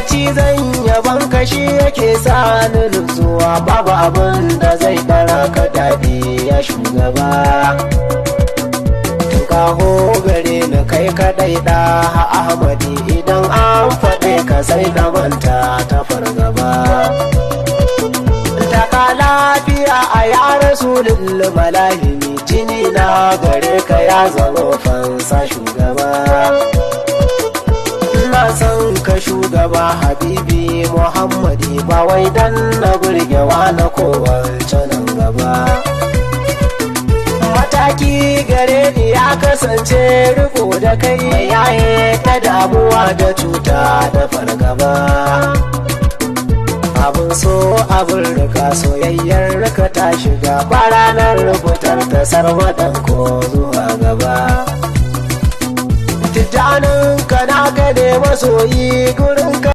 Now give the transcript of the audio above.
ci zan yaban kashi yake sa ni nutsuwa, babu abin da zai dara ka daɗi ya shugaba. Kaho gare ni kai kadai da Ahmadi, idan an faɗe ka sai da manta ta fargaba. Taka lafiya a ya rasulul malahimi, jini na gare ka ya zama fansa shugaba. Ina son ka shugaba habibi Muhammadi, ba wai dan na burgewa na kowace nan gaba. Mataki gare ni ya kasance riko da kai, yaye ta damuwa da cuta da fargaba. Abin so abin rika soyayyar rika ta shiga, ba ranar rubutar ta sarwadan ko zuwa gaba. Tijjanin ka na gane masoyi gurin ka